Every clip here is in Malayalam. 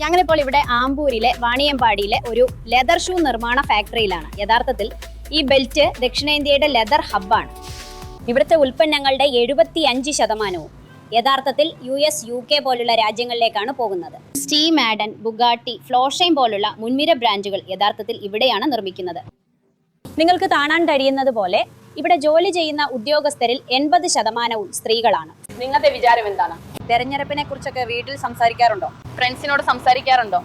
ഞങ്ങളിപ്പോൾ ഇവിടെ ആമ്പൂരിലെ വാണിയമ്പാടിയിലെ ഒരു ലെതർ ഷൂ നിർമ്മാണ ഫാക്ടറിയിലാണ്. യഥാർത്ഥത്തിൽ ഈ ബെൽറ്റ് ദക്ഷിണേന്ത്യയുടെ ലെതർ ഹബ്ബാണ്. ഇവിടുത്തെ ഉൽപ്പന്നങ്ങളുടെ 75% യഥാർത്ഥത്തിൽ US, UK പോലുള്ള രാജ്യങ്ങളിലേക്കാണ് പോകുന്നത്. സ്റ്റീം ആഡൻ, ബുഗാട്ടി, ഫ്ലോഷൈൻ പോലുള്ള മുൻനിര ബ്രാൻഡുകൾ യഥാർത്ഥത്തിൽ ഇവിടെയാണ് നിർമ്മിക്കുന്നത്. നിങ്ങൾക്ക് കാണാൻ കഴിയുന്നത് പോലെ ഇവിടെ ജോലി ചെയ്യുന്ന ഉദ്യോഗസ്ഥരിൽ 80% സ്ത്രീകളാണ്. നിങ്ങളുടെ വിചാരം എന്താണ്? തെരഞ്ഞെടുപ്പിനെ കുറിച്ചൊക്കെ വീട്ടിൽ സംസാരിക്കാറുണ്ടോ? ഫ്രണ്ട്സിനോട് സംസാരിക്കാറുണ്ടോ?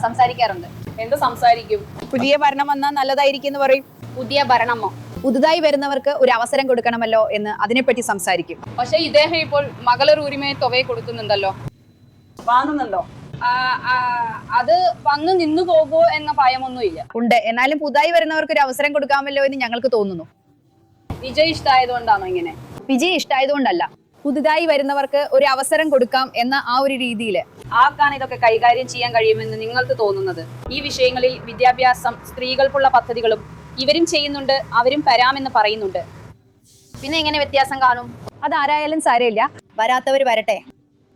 സംസാരിക്കാറുണ്ട്. എന്ത് സംസാരിക്കും? പുതിയ ഭരണം വന്നാൽ നല്ലതായിരിക്കും എന്ന് പറയും. പുതിയ ഭരണമോ? പുതുതായി വരുന്നവർക്ക് ഒരു അവസരം കൊടുക്കണമല്ലോ എന്ന് അതിനെപ്പറ്റി സംസാരിക്കും. പക്ഷെ ഇദ്ദേഹം ഇപ്പോൾ മകളർ ഉരിമയെ തുകയെ കൊടുക്കുന്നുണ്ടല്ലോ, വാങ്ങുന്നുണ്ടോ? അത് വന്നു നിന്നു പോകുമോ എന്ന ഭയമൊന്നുമില്ല. ഉണ്ട്. എന്നാലും പുതുതായി വരുന്നവർക്ക് ഒരു അവസരം കൊടുക്കാമല്ലോ എന്ന് ഞങ്ങൾക്ക് തോന്നുന്നു. വിജയ് ഇഷ്ടമായതുകൊണ്ടാണോ ഇങ്ങനെ? വിജയ് ഇഷ്ടമായതുകൊണ്ടല്ല, പുതുതായി വരുന്നവർക്ക് ഒരു അവസരം കൊടുക്കാം എന്ന ആ ഒരു രീതിയിൽ. ആർക്കാണ് ഇതൊക്കെ കൈകാര്യം ചെയ്യാൻ കഴിയുമെന്ന് നിങ്ങൾക്ക് തോന്നുന്നത്? ഈ വിഷയങ്ങളിൽ വിദ്യാഭ്യാസം, സ്ത്രീകൾക്കുള്ള പദ്ധതികളും ഇവരും ചെയ്യുന്നുണ്ട്, അവരും തരാമെന്ന് പറയുന്നുണ്ട്. പിന്നെ എങ്ങനെ വ്യത്യാസം കാണും? അതാരായാലും സാരമില്ല, വരാത്തവർ വരട്ടെ.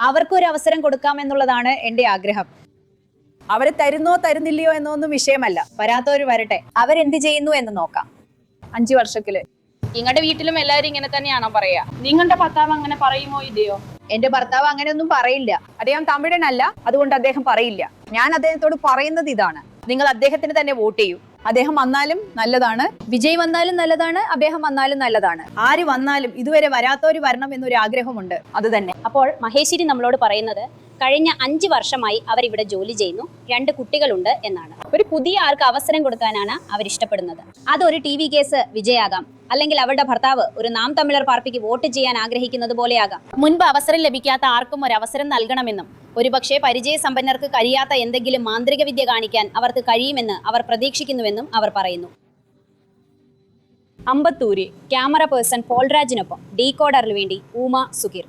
അവർക്കൊരു അവസരം കൊടുക്കാമെന്നുള്ളതാണ് എൻ്റെ ആഗ്രഹം. അവര് തരുന്നോ തരുന്നില്ലയോ എന്നൊന്നും വിഷയമല്ല, വരാത്തവർ വരട്ടെ, അവരെന്ത് ചെയ്യുന്നു എന്ന് നോക്കാം. 5 വർഷത്തില് നിങ്ങളുടെ വീട്ടിലും എല്ലാവരും ഇങ്ങനെ തന്നെയാണോ പറയാ? നിങ്ങളുടെ ഭർത്താവ് അങ്ങനെ പറയുമോ ഇല്ലയോ? എന്റെ ഭർത്താവ് അങ്ങനെയൊന്നും പറയില്ല. അദ്ദേഹം തമിഴനല്ല, അതുകൊണ്ട് അദ്ദേഹം പറയില്ല. ഞാൻ അദ്ദേഹത്തോട് പറയുന്നത് ഇതാണ്: നിങ്ങൾ അദ്ദേഹത്തിന് തന്നെ വോട്ട് ചെയ്യൂ. അദ്ദേഹം വന്നാലും നല്ലതാണ്, വിജയ് വന്നാലും നല്ലതാണ്, അദ്ദേഹം വന്നാലും നല്ലതാണ്. ആര് വന്നാലും ഇതുവരെ വരാത്തവര് വരണം എന്നൊരു ആഗ്രഹമുണ്ട്, അത് തന്നെ. അപ്പോൾ മഹേശ്വരി നമ്മളോട് പറയുന്നത് കഴിഞ്ഞ 5 വർഷമായി അവർ ഇവിടെ ജോലി ചെയ്യുന്നു, 2 കുട്ടികളുണ്ട് എന്നാണ്. ഒരു പുതിയ ആൾക്ക് അവസരം കൊടുക്കാനാണ് അവർ ഇഷ്ടപ്പെടുന്നത്. അതൊരു TV കേസ് വിജയാകാം, അല്ലെങ്കിൽ അവരുടെ ഭർത്താവ് ഒരു നാം തമിഴർ പാർട്ടിക്ക് വോട്ട് ചെയ്യാൻ ആഗ്രഹിക്കുന്നത് പോലെയാകാം. മുൻപ് അവസരം ലഭിക്കാത്ത ആർക്കും ഒരു അവസരം നൽകണമെന്നും ഒരുപക്ഷെ പരിചയസമ്പന്നർക്ക് കഴിയാത്ത എന്തെങ്കിലും മാന്ത്രിക വിദ്യ കാണിക്കാൻ അവർക്ക് കഴിയുമെന്ന് അവർ പ്രതീക്ഷിക്കുന്നുവെന്നും അവർ പറയുന്നു. അമ്പത്തൂര് ക്യാമറ പേഴ്സൺ പോൾരാജിനൊപ്പം ഡീകോഡറിന് വേണ്ടി ഊമ സുഗീർ.